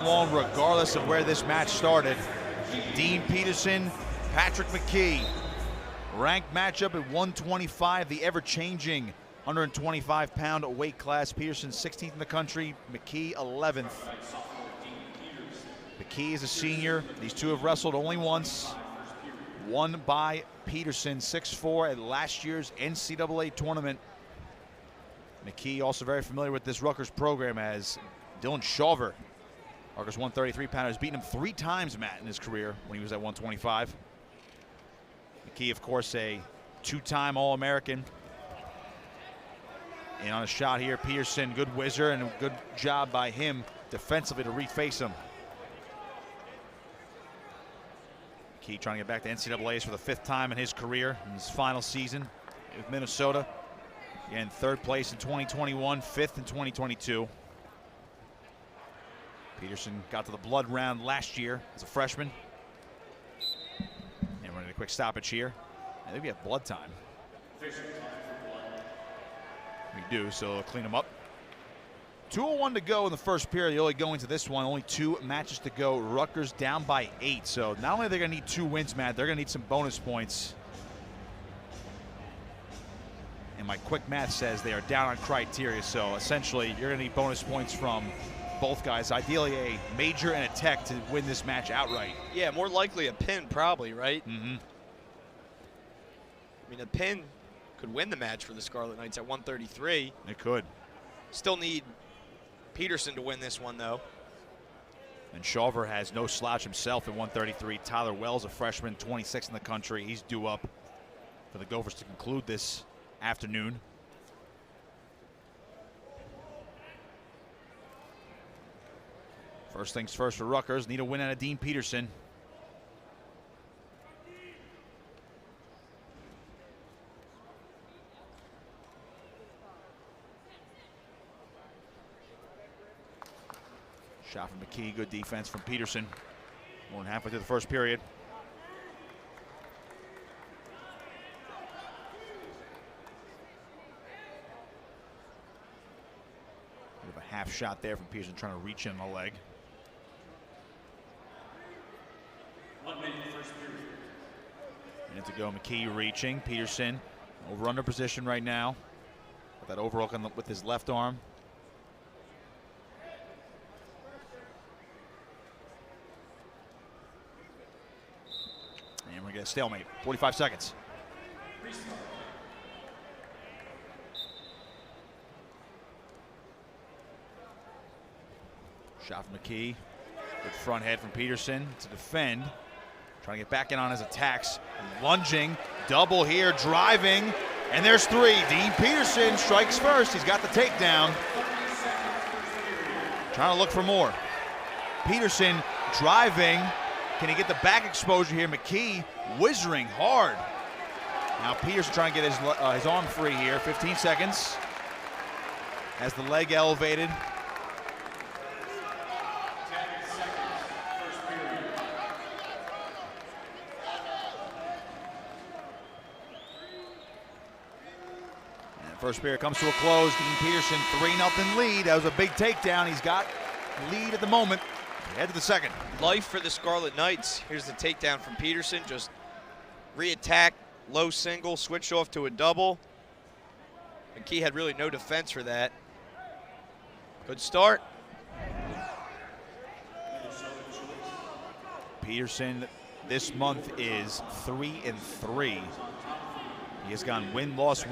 along regardless of where this match started. Dean Peterson, Patrick McKee. Ranked matchup at 125, the ever-changing 125-pound weight class. Peterson 16th in the country, McKee 11th. McKee is a senior. These two have wrestled only once. Won by Peterson 6-4 at last year's NCAA tournament. McKee also very familiar with this Rutgers program, as Dylan Shawver, Rutgers 133-pounder, has beaten him 3 times, Matt, in his career when he was at 125. McKee, of course, a 2-time All-American. And on a shot here, Peterson, good whizzer, and a good job by him defensively to reface him. McKee trying to get back to NCAAs for the 5th time in his career in his final season with Minnesota. Again, 3rd place in 2021, 5th in 2022. Peterson got to the blood round last year as a freshman. And we're in a quick stoppage here. I think we have blood time. We do, so we'll clean them up. 2:01 to go in the first period. You're only going to this one, only 2 matches to go. Rutgers down by 8. So not only are they going to need 2 wins, Matt, they're going to need some bonus points. And my quick math says they are down on criteria. So essentially, you're going to need bonus points from both guys. Ideally, a major and a tech to win this match outright. Yeah, more likely a pin, probably, right? Mm-hmm. I mean, a pin could win the match for the Scarlet Knights at 133. It could. Still need Peterson to win this one, though. And Shawver has no slouch himself at 133. Tyler Wells, a freshman, 26th in the country. He's due up for the Gophers to conclude this afternoon. First things first for Rutgers. Need a win out of Dean Peterson. Shot from McKee, good defense from Peterson. More than halfway through the first period. Bit of a half shot there from Peterson, trying to reach in the leg. 1 minute first period. Minute to go, McKee reaching. Peterson over under position right now. With that overhook on with his left arm. And we're going to get a stalemate. 45 seconds. Shot from McKee. Good front head from Peterson to defend. Trying to get back in on his attacks. Lunging. Double here. Driving. And there's 3. Dean Peterson strikes first. He's got the takedown. Trying to look for more. Peterson driving. Can he get the back exposure here? McKee whizzing hard. Now Peterson trying to get his arm free here. 15 seconds. Has the leg elevated. And first period comes to a close. Dean Peterson 3-0 lead. That was a big takedown. He's got the lead at the moment. Head to the second. Life for the Scarlet Knights. Here's the takedown from Peterson. Just re-attack, low single, switch off to a double. McKee had really no defense for that. Good start. Peterson this month is 3-3. He has gone win-loss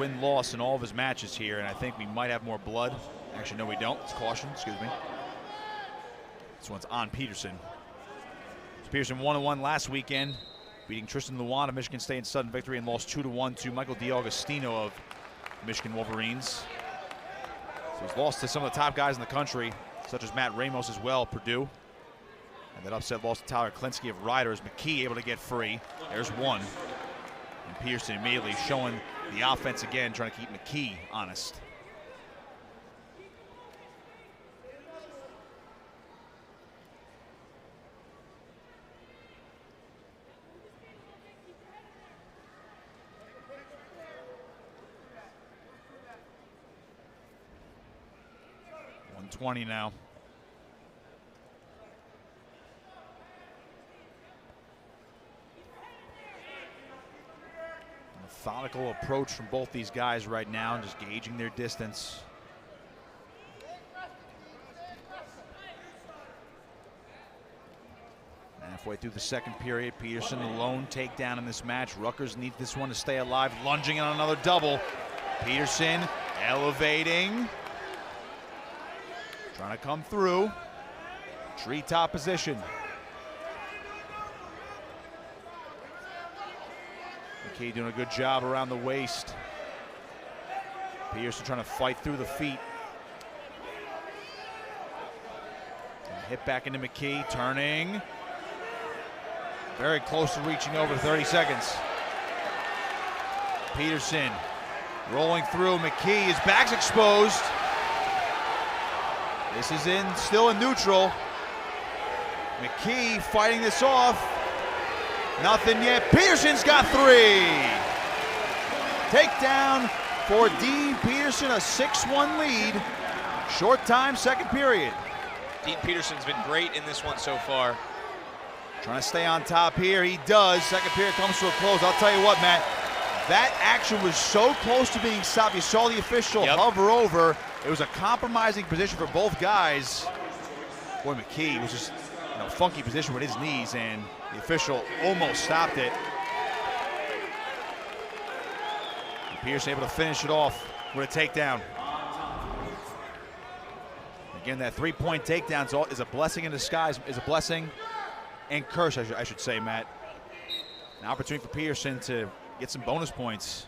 in all of his matches here, and I think we might have more blood. Actually, no, we don't. It's caution, excuse me. This one's on Peterson. So Peterson 1-1 last weekend, beating Tristan Luan of Michigan State in sudden victory, and lost 2-1 to Michael DiAugustino of Michigan Wolverines. So he's lost to some of the top guys in the country, such as Matt Ramos as well, Purdue. And that upset loss to Tyler Klinsky of Riders. McKee able to get free. There's 1. And Peterson immediately showing the offense again, trying to keep McKee honest. .20 now. Methodical approach from both these guys right now, just gauging their distance. Halfway through the second period, Peterson the lone takedown in this match. Rutgers needs this one to stay alive, lunging on another double. Peterson elevating, trying to come through. Treetop position. McKee doing a good job around the waist. Peterson trying to fight through the feet. Hit back into McKee, turning. Very close to reaching over 30 seconds. Peterson rolling through. McKee, his back's exposed. This is still in neutral. McKee fighting this off. Nothing yet. Peterson's got 3. Takedown for Dean Peterson, a 6-1 lead. Short time, second period. Dean Peterson's been great in this one so far. Trying to stay on top here. He does. Second period comes to a close. I'll tell you what, Matt. That action was so close to being stopped. You saw the official hover over. It was a compromising position for both guys. Boy, McKee was just in a funky position with his knees, and the official almost stopped it. And Peterson able to finish it off with a takedown. Again, that three-point takedown is a blessing in disguise, is a blessing and curse, I should say, Matt. An opportunity for Peterson to get some bonus points.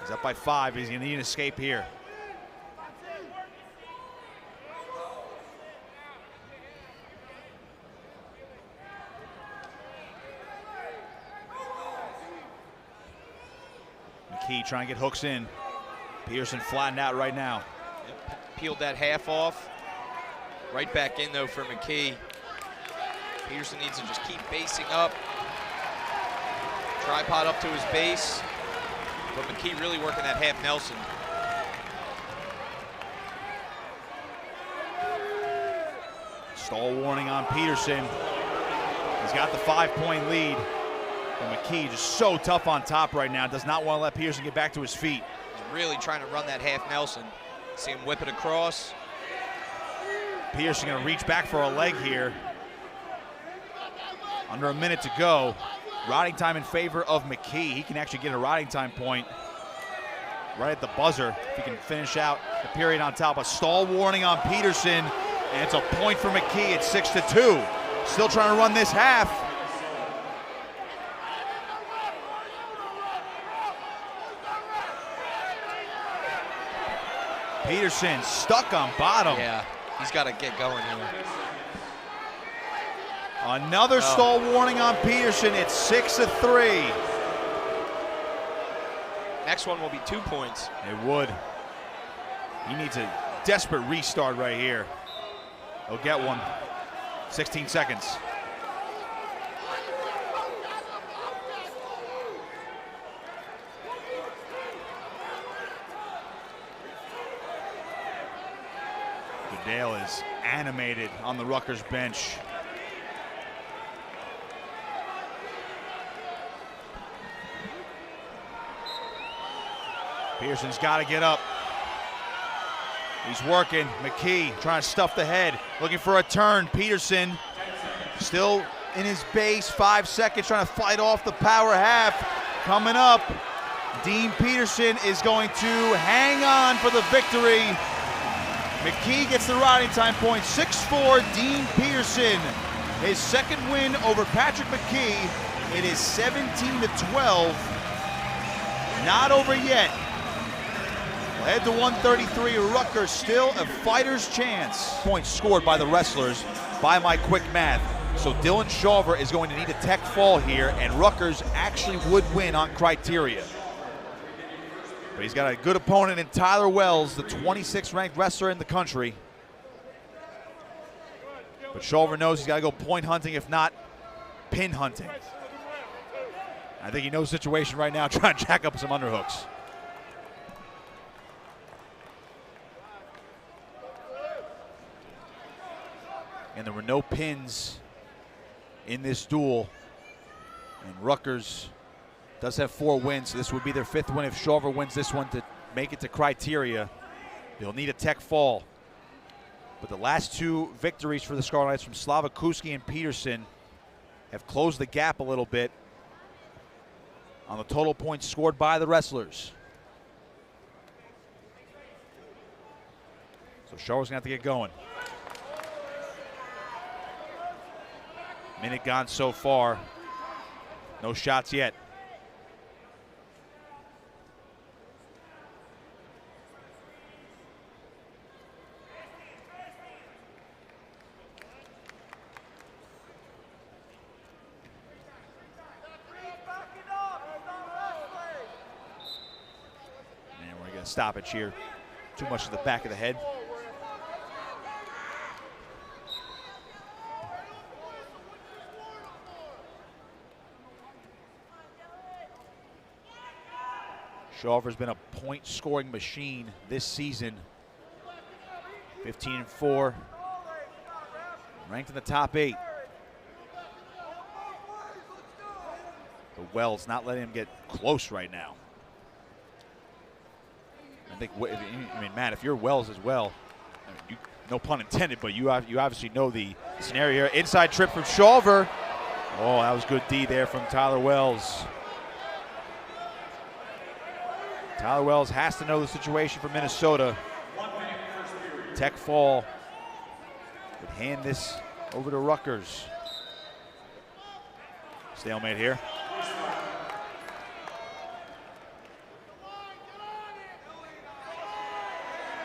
He's up by 5. He's going to need an escape here. McKee trying to get hooks in. Peterson flattened out right now. Peeled that half off. Right back in, though, for McKee. Peterson needs to just keep basing up. Tripod up to his base. But McKee really working that half Nelson. Stall warning on Peterson. He's got the 5-point lead. And McKee just so tough on top right now. Does not want to let Peterson get back to his feet. He's really trying to run that half Nelson. See him whip it across. Peterson going to reach back for a leg here. Under a minute to go. Riding time in favor of McKee. He can actually get a riding time point right at the buzzer if he can finish out the period on top. A stall warning on Peterson, and it's a point for McKee. It's 6-2. Still trying to run this half. Peterson stuck on bottom. Yeah, he's got to get going here. Another stall warning on Peterson. It's 6-3. Next one will be 2 points. It would. He needs a desperate restart right here. He'll get one. 16 seconds. Goodale is animated on the Rutgers bench. Peterson's got to get up. He's working. McKee trying to stuff the head, looking for a turn. Peterson still in his base. 5 seconds, trying to fight off the power half. Coming up, Dean Peterson is going to hang on for the victory. McKee gets the riding time point. 6-4, Dean Peterson. His second win over Patrick McKee. It is 17-12. Not over yet. Head to 133, Rutgers still a fighter's chance. Points scored by the wrestlers by my quick math. So Dylan Shawver is going to need a tech fall here, and Rutgers actually would win on criteria. But he's got a good opponent in Tyler Wells, the 26th ranked wrestler in the country. But Shawver knows he's got to go point hunting, if not pin hunting. I think he knows the situation right now, trying to jack up some underhooks. And there were no pins in this duel. And Rutgers does have 4 wins, so this would be their 5th win if Shawver wins this one to make it to criteria. They'll need a tech fall. But the last 2 victories for the Scarlet Knights from Slavakuski and Peterson have closed the gap a little bit on the total points scored by the wrestlers. So Shawver's gonna have to get going. Minute gone so far. No shots yet. And we're gonna stoppage here. Too much to the back of the head. Shawver's been a point-scoring machine this season. 15-4, ranked in the top 8. But Wells not letting him get close right now. I think, I mean, Matt, if you're Wells as well, I mean, no pun intended, but you obviously know the scenario here. Inside trip from Shawver. Oh, that was good D there from Tyler Wells. Tyler Wells has to know the situation for Minnesota. Tech fall would hand this over to Rutgers. Stalemate here.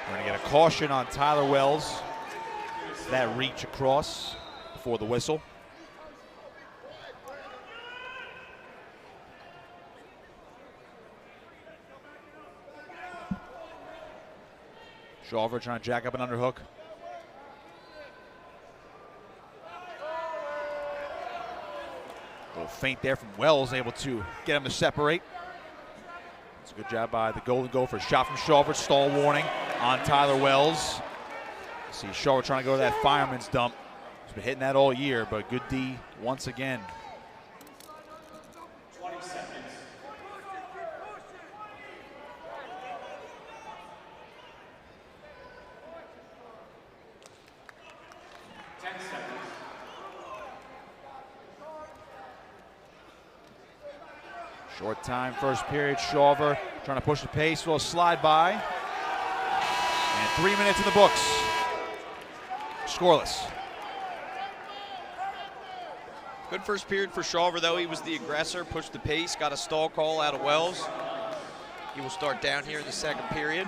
We're going to get a caution on Tyler Wells. That reach across before the whistle. Shawver trying to jack up an underhook. A little feint there from Wells, able to get him to separate. It's a good job by the Golden Gopher. Shot from Shawver, stall warning on Tyler Wells. See Shawver trying to go to that fireman's dump. He's been hitting that all year, but good D once again. 20 seconds. Short time, first period. Shawver trying to push the pace, little slide by. And 3 minutes in the books. Scoreless. Good first period for Shawver, though. He was the aggressor, pushed the pace, got a stall call out of Wells. He will start down here in the second period.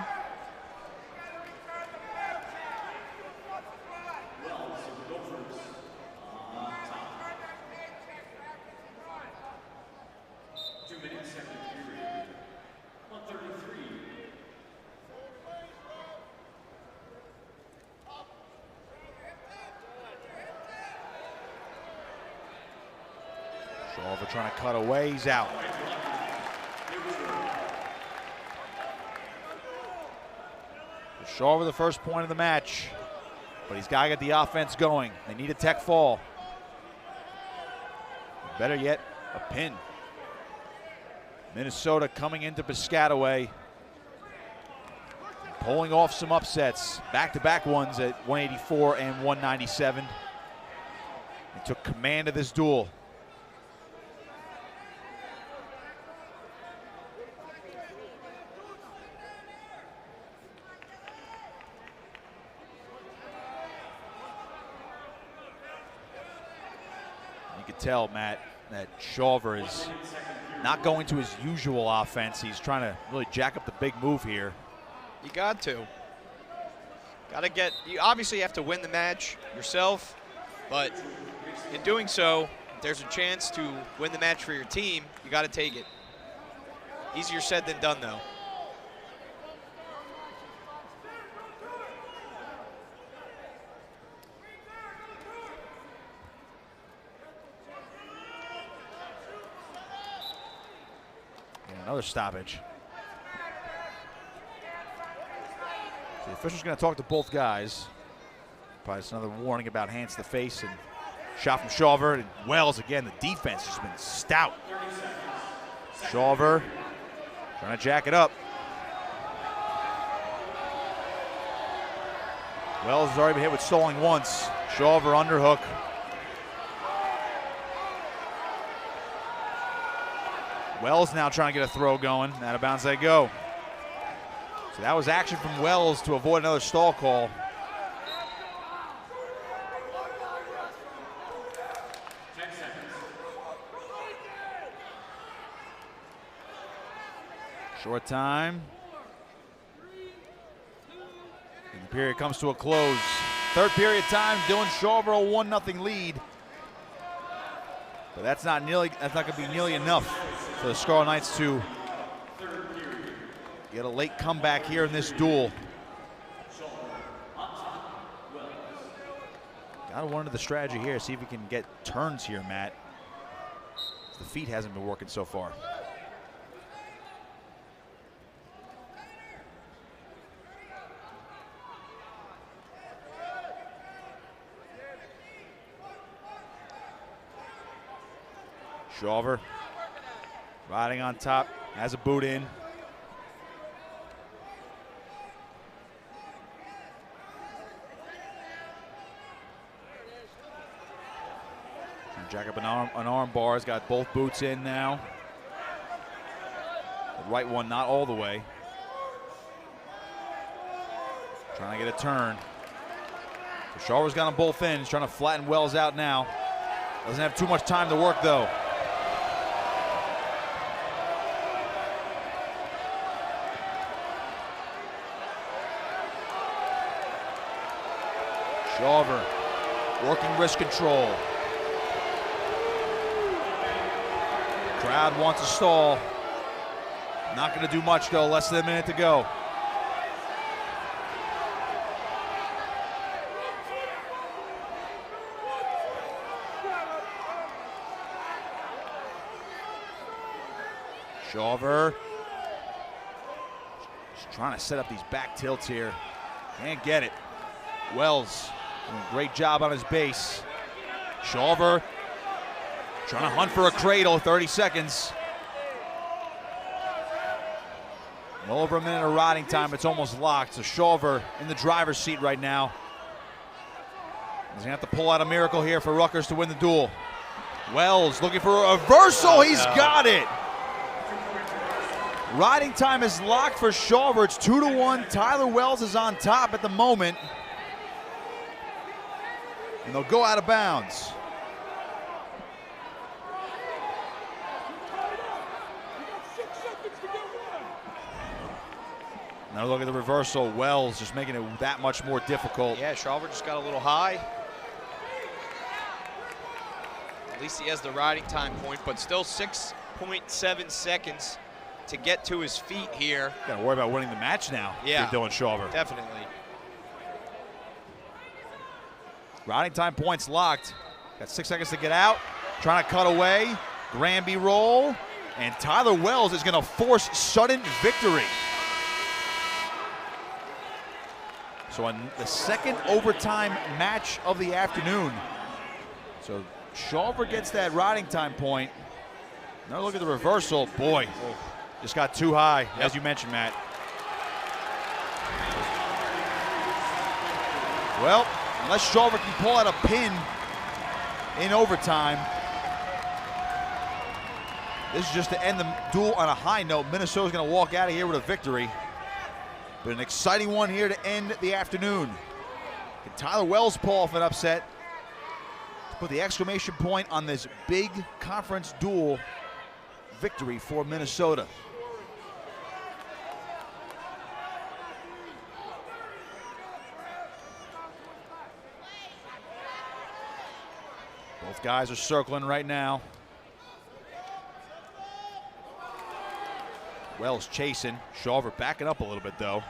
Shawver trying to cut away, he's out. Shawver the first point of the match, but he's got to get the offense going. They need a tech fall. Better yet, a pin. Minnesota coming into Piscataway, pulling off some upsets, back-to-back ones at 184 and 197. They took command of this duel. You can tell, Matt, that Shawver is not going to his usual offense. He's trying to really jack up the big move here. You got to. You obviously have to win the match yourself, but in doing so, if there's a chance to win the match for your team, you got to take it. Easier said than done, though. Another stoppage. The official's going to talk to both guys. Probably just another warning about hands to the face and Shot from Shawver, and Wells again. The defense has been stout. Shawver trying to jack it up. Wells has already been hit with stalling once. Shawver underhook. Wells now trying to get a throw going. Out of bounds they go. So that was action from Wells to avoid another stall call. Short time. And the period comes to a close. Third period time, Dylan Shawver a 1-0 lead. But that's not going to be nearly enough for the Scarlet Knights to get a late comeback here in this duel. Gotta wonder the strategy here, see if we can get turns here, Matt. The feet hasn't been working so far. Shawver riding on top, has a boot in. Jack up an arm bar, has got both boots in now. The right one not all the way. Trying to get a turn. So Shawver's got them both in, he's trying to flatten Wells out now. Doesn't have too much time to work though. Shawver working wrist control. Crowd wants a stall. Not going to do much though, less than a minute to go. Shawver just trying to set up these back tilts here. Can't get it. Wells doing a great job on his base. Shawver trying to hunt for a cradle, 30 seconds. Well over a minute of riding time, it's almost locked. So Shawver in the driver's seat right now. He's gonna have to pull out a miracle here for Rutgers to win the duel. Wells looking for a reversal, he's got it. Riding time is locked for Shawver, it's 2-1. Tyler Wells is on top at the moment. And they'll go out of bounds. Now look at the reversal. Wells just making it that much more difficult. Yeah, Shawver just got a little high. At least he has the riding time point, but still 6.7 seconds to get to his feet here. Got to worry about winning the match now. Yeah, for Dylan Shawver. Definitely. Riding time points locked. Got 6 seconds to get out. Trying to cut away. Granby roll. And Tyler Wells is going to force sudden victory. So on the second overtime match of the afternoon. So Shawver gets that riding time point. Now look at the reversal. Boy, just got too high, as you mentioned, Matt. Well, unless Shawver can pull out a pin in overtime, this is just to end the duel on a high note. Minnesota's going to walk out of here with a victory. But an exciting one here to end the afternoon. Can Tyler Wells pull off an upset to put the exclamation point on this big conference duel victory for Minnesota? Both guys are circling right now. Wells chasing. Shawver backing up a little bit though.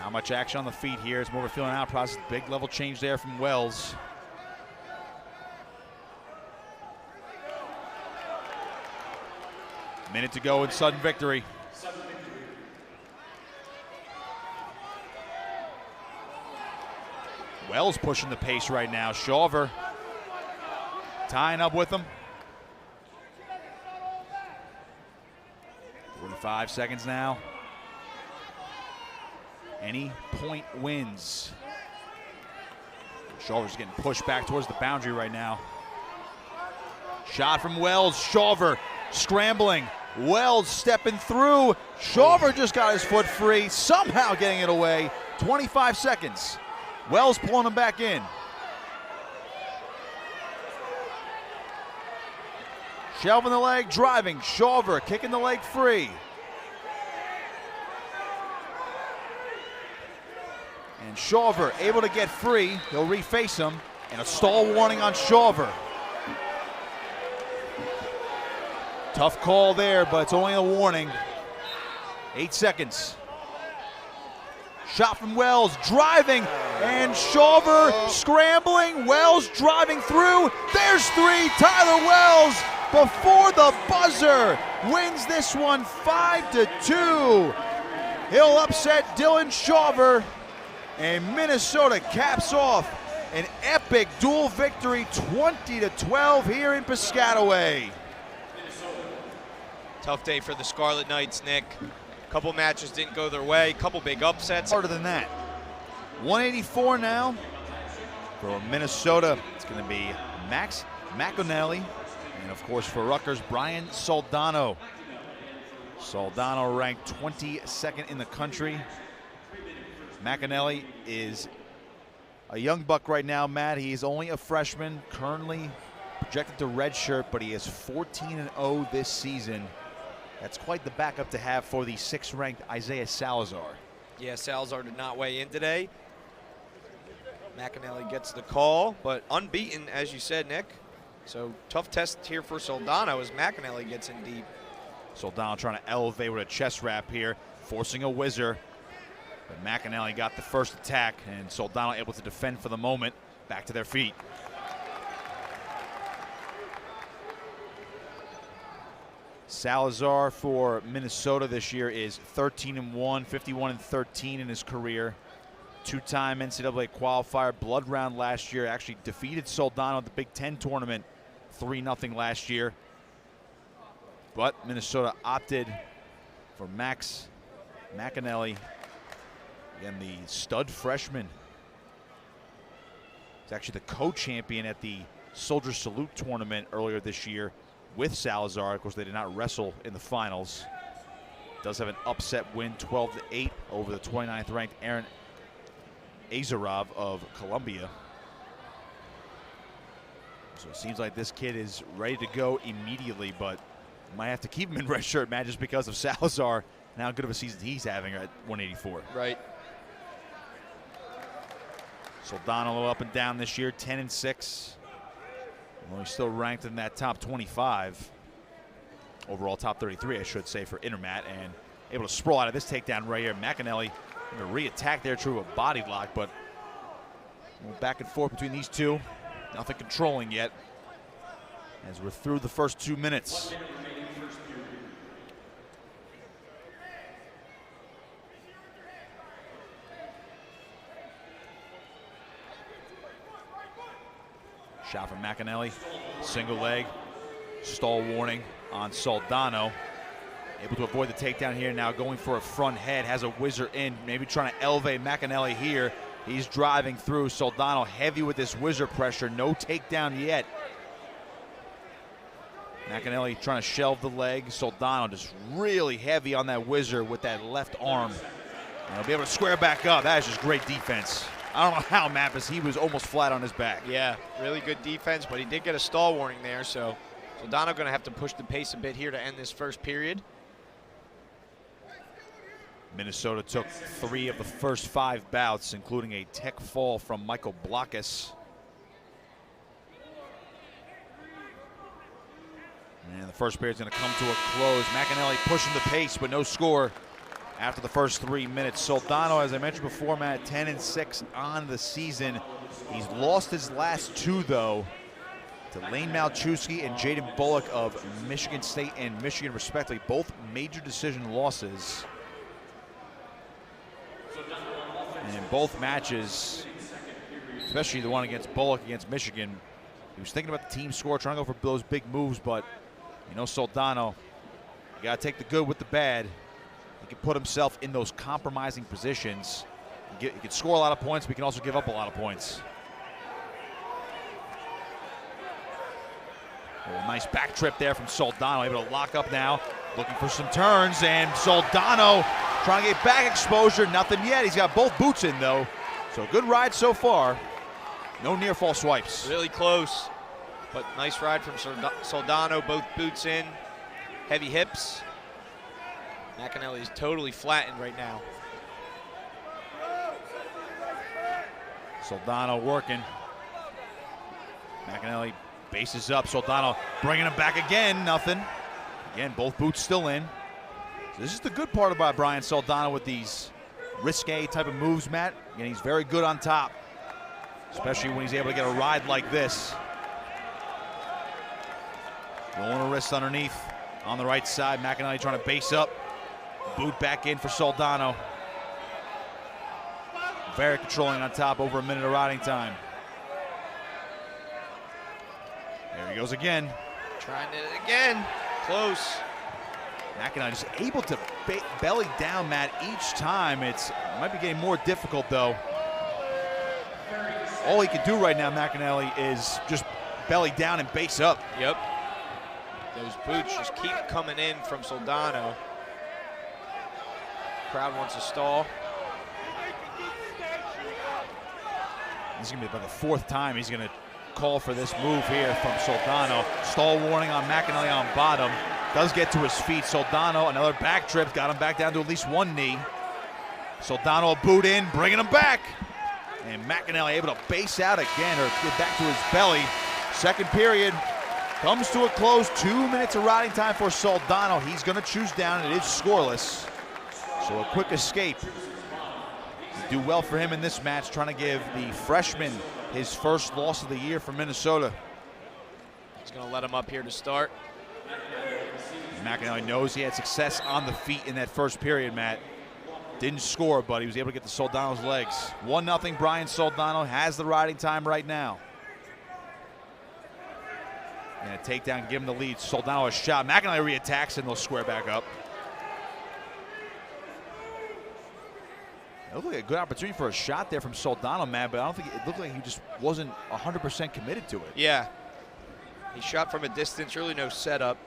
Not much action on the feet here. It's more of a feeling out process. Big level change there from Wells. Minute to go in sudden victory. Wells pushing the pace right now. Shawver tying up with him. 45 seconds now. Any point wins. Shawver's getting pushed back towards the boundary right now. Shot from Wells. Shawver scrambling. Wells stepping through. Shawver just got his foot free, somehow getting it away. 25 seconds. Wells pulling him back in. Shelving the leg, driving. Shawver kicking the leg free. And Shawver able to get free. He'll reface him. And a stall warning on Shawver. Tough call there, but it's only a warning. 8 seconds. Shot from Wells, driving, and Shawver scrambling. Wells driving through. There's three. Tyler Wells, before the buzzer, wins this one 5-2. He'll upset Dylan Shawver, and Minnesota caps off an epic dual victory, 20-12 here in Piscataway. Tough day for the Scarlet Knights, Nick. A couple matches didn't go their way, a couple big upsets. Harder than that. 184 now for Minnesota. It's going to be Max McEnelly, and of course for Rutgers, Brian Soldano. Soldano ranked 22nd in the country. McEnelly is a young buck right now, Matt. He's only a freshman, currently projected to redshirt, but he is 14-0 this season. That's quite the backup to have for the 6th-ranked Isaiah Salazar. Yeah, Salazar did not weigh in today. McEnelly gets the call, but unbeaten, as you said, Nick. So tough test here for Soldano as McEnelly gets in deep. Soldano trying to elevate with a chest wrap here, forcing a whizzer. But McEnelly got the first attack, and Soldano able to defend for the moment. Back to their feet. Salazar for Minnesota this year is 13-1, 51-13 in his career. Two-time NCAA qualifier, blood round last year. Actually defeated Soldano at the Big Ten tournament 3-0 last year. But Minnesota opted for Max McEnelly. Again, the stud freshman. He's actually the co-champion at the Soldier Salute tournament earlier this year with Salazar. Of course, they did not wrestle in the finals. Does have an upset win, 12-8 over the 29th ranked Aaron Azarov of Columbia. So it seems like this kid is ready to go immediately, but might have to keep him in red shirt, Matt, just because of Salazar and how good of a season he's having at 184. Right. Soldano up and down this year, 10-6. Well, he's still ranked in that top 25. Overall top 33, I should say, for Intermat, and able to sprawl out of this takedown right here. McEnelly going to re-attack there, true, a body lock, but back and forth between these two. Nothing controlling yet as we're through the first 2 minutes. Shot from McEnelly, single leg, stall warning on Soldano. Able to avoid the takedown here, now going for a front head, has a whizzer in, maybe trying to elevate McEnelly here. He's driving through. Soldano heavy with this whizzer pressure, no takedown yet. McEnelly trying to shelve the leg. Soldano just really heavy on that whizzer with that left arm. And he'll be able to square back up. That is just great defense. I don't know how, Mappis, he was almost flat on his back. Yeah, really good defense, but he did get a stall warning there, so Soldano going to have to push the pace a bit here to end this first period. Minnesota took 3 of the first 5 bouts, including a tech fall from Michael Blockus. And the first period's going to come to a close. McEnelly pushing the pace, but no score after the first 3 minutes. Soldano, as I mentioned before, Matt, 10-6 on the season. He's lost his last 2, though, to Lane Malchewski and Jaden Bullock of Michigan State and Michigan, respectively. Both major decision losses. And in both matches, especially the one against Bullock against Michigan. He was thinking about the team score, trying to go for those big moves, but you know Soldano, you got to take the good with the bad. He can put himself in those compromising positions. He can score a lot of points, but he can also give up a lot of points. Oh, nice back trip there from Soldano, able to lock up now, looking for some turns, and Soldano trying to get back exposure, nothing yet. He's got both boots in though, so good ride so far. No near fall swipes. Really close, but nice ride from Soldano, both boots in, heavy hips. McEnelly is totally flattened right now. Soldano working. McEnelly bases up. Soldano bringing him back again. Nothing. Again, both boots still in. So this is the good part about Brian Soldano with these risque type of moves, Matt. And he's very good on top, especially when he's able to get a ride like this. Rolling a wrist underneath on the right side. McEnelly trying to base up. Boot back in for Soldano. Very controlling on top, over a minute of riding time. There he goes again. Trying it again. Close. McEnelly just able to belly down, Matt, each time. It might be getting more difficult, though. All he can do right now, McEnelly, is just belly down and base up. Yep. Those boots just keep coming in from Soldano. Crowd wants a stall. This is going to be about the fourth time he's going to call for this move here from Soldano. Stall warning on McEnelly on bottom. Does get to his feet. Soldano, another back trip, got him back down to at least one knee. Soldano a boot in, bringing him back. And McEnelly able to base out again, or get back to his belly. Second period comes to a close. 2 minutes of riding time for Soldano. He's going to choose down, and it is scoreless. So a quick escape. Do well for him in this match, trying to give the freshman his first loss of the year for Minnesota. He's going to let him up here to start. McEnelly knows he had success on the feet in that first period, Matt. Didn't score, but he was able to get to Soldano's legs. 1-0, Brian Soldano has the riding time right now. And a takedown can give him the lead. Soldano a shot. McEnelly reattacks, and they'll square back up. It looked like a good opportunity for a shot there from Soldano, man, but I don't think it looked like he just wasn't 100% committed to it. Yeah. He shot from a distance, really no setup.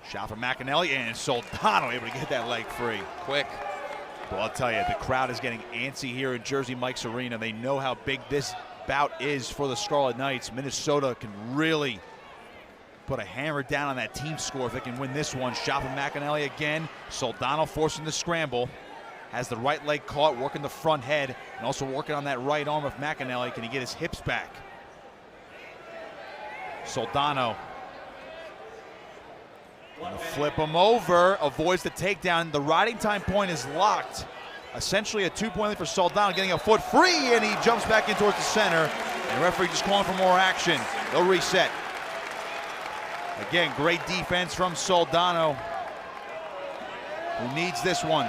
Shot from McEnelly, and Soldano able to get that leg free. Quick. Well, I'll tell you, the crowd is getting antsy here in Jersey Mike's Arena. They know how big this bout is for the Scarlet Knights. Minnesota can really put a hammer down on that team score if they can win this one. Shot from McEnelly again. Soldano forcing the scramble. Has the right leg caught, working the front head, and also working on that right arm of McEnelly. Can he get his hips back? Soldano gonna flip him over, avoids the takedown. The riding time point is locked. Essentially a 2-point lead for Soldano, getting a foot free, and he jumps back in towards the center. And the referee just calling for more action. They'll reset. Again, great defense from Soldano, who needs this one.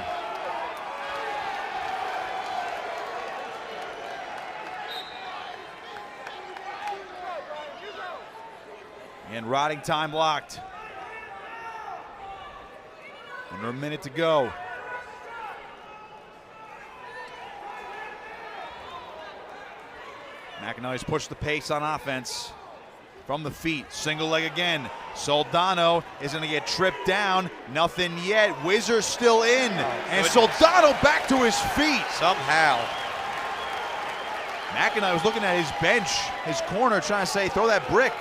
And riding time locked. Under a minute to go. McEnelly's pushed the pace on offense. From the feet, single leg again. Soldano is going to get tripped down. Nothing yet. Whizzer still in. And Soldano back to his feet. Somehow. McEnelly was looking at his bench, his corner, trying to say, throw that brick.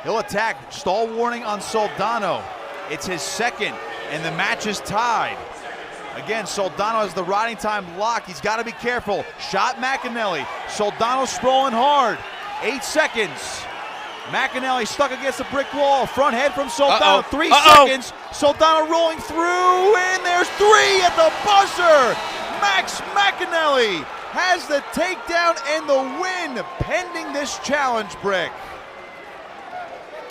He'll attack. Stall warning on Soldano. It's his second, and the match is tied. Again, Soldano has the riding time locked. He's got to be careful. Shot McEnelly. Soldano sprawling hard. 8 seconds. McEnelly stuck against the brick wall. Front head from Soldano. 3 seconds. Soldano rolling through, and there's 3 at the buzzer. Max McEnelly has the takedown and the win pending this challenge, Brick.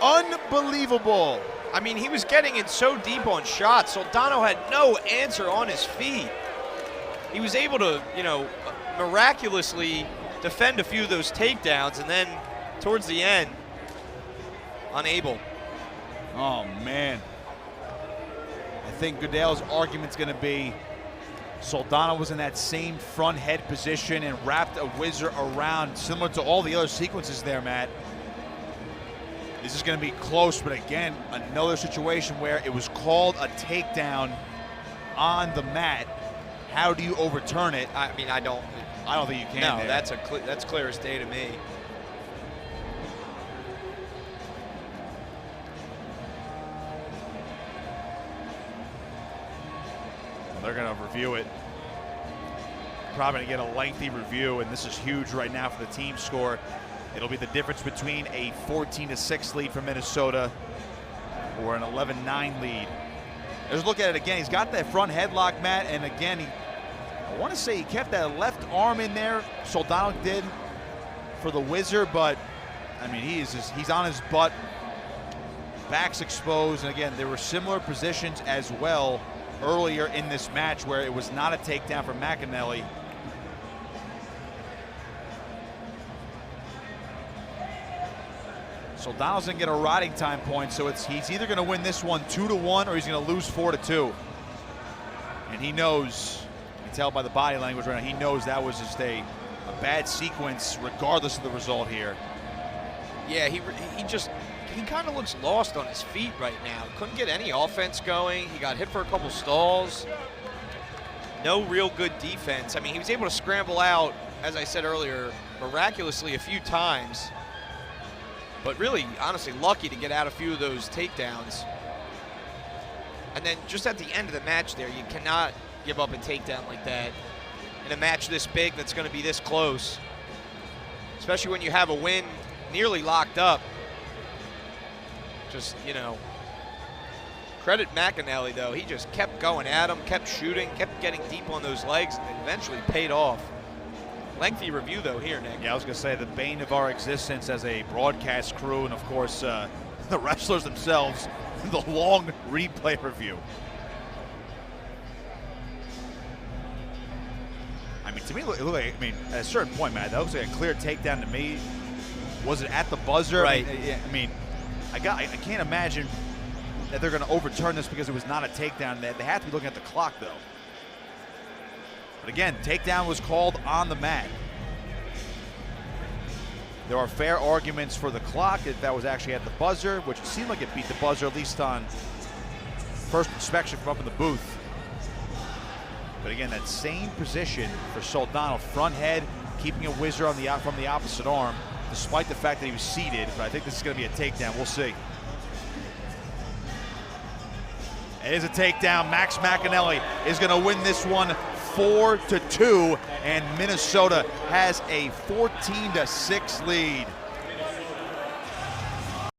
Unbelievable. I mean, he was getting in so deep on shots. Soldano had no answer on his feet. He was able to, miraculously defend a few of those takedowns, and then towards the end, unable. Oh, man. I think Goodale's argument's going to be Soldano was in that same front head position and wrapped a whizzer around, similar to all the other sequences there, Matt. This is going to be close, but again, another situation where it was called a takedown on the mat. How do you overturn it? I mean, I don't think you can. No, there. that's clear as day to me. Well, they're going to review it. Probably going to get a lengthy review, and this is huge right now for the team score. It'll be the difference between a 14-6 lead for Minnesota or an 11-9 lead. Let's look at it again. He's got that front headlock, Matt, and again, I want to say he kept that left arm in there. Soldano did for the whizzer, but I mean, he's on his butt, back's exposed, and again, there were similar positions as well earlier in this match where it was not a takedown for McEnelly. Soldano's gonna get a riding time point, so he's either gonna win this one 2-1 or he's gonna lose 4-2. And he knows, you can tell by the body language right now, he knows that was just a bad sequence regardless of the result here. Yeah, he kind of looks lost on his feet right now. Couldn't get any offense going. He got hit for a couple stalls. No real good defense. I mean, he was able to scramble out, as I said earlier, miraculously a few times. But really, honestly, lucky to get out a few of those takedowns. And then just at the end of the match there, you cannot give up a takedown like that in a match this big that's going to be this close. Especially when you have a win nearly locked up. Just, you know, credit McEnelly, though. He just kept going at him, kept shooting, kept getting deep on those legs, and eventually paid off. Lengthy review, though, here, Nick. Yeah, I was going to say the bane of our existence as a broadcast crew, and of course the wrestlers themselves, the long replay review. I mean, to me, it looked like, I mean, at a certain point, Matt, that looks like a clear takedown to me. Was it at the buzzer? Right. I mean, I can't imagine that they're going to overturn this because it was not a takedown. They have to be looking at the clock, though. But again, takedown was called on the mat. There are fair arguments for the clock if that was actually at the buzzer, which it seemed like it beat the buzzer, at least on first inspection from up in the booth. But again, that same position for Soldano, front head, keeping a whizzer on from the opposite arm, despite the fact that he was seated. But I think this is going to be a takedown. We'll see. It is a takedown. Max McEnelly is going to win this one 4-2, and Minnesota has a 14-6 lead.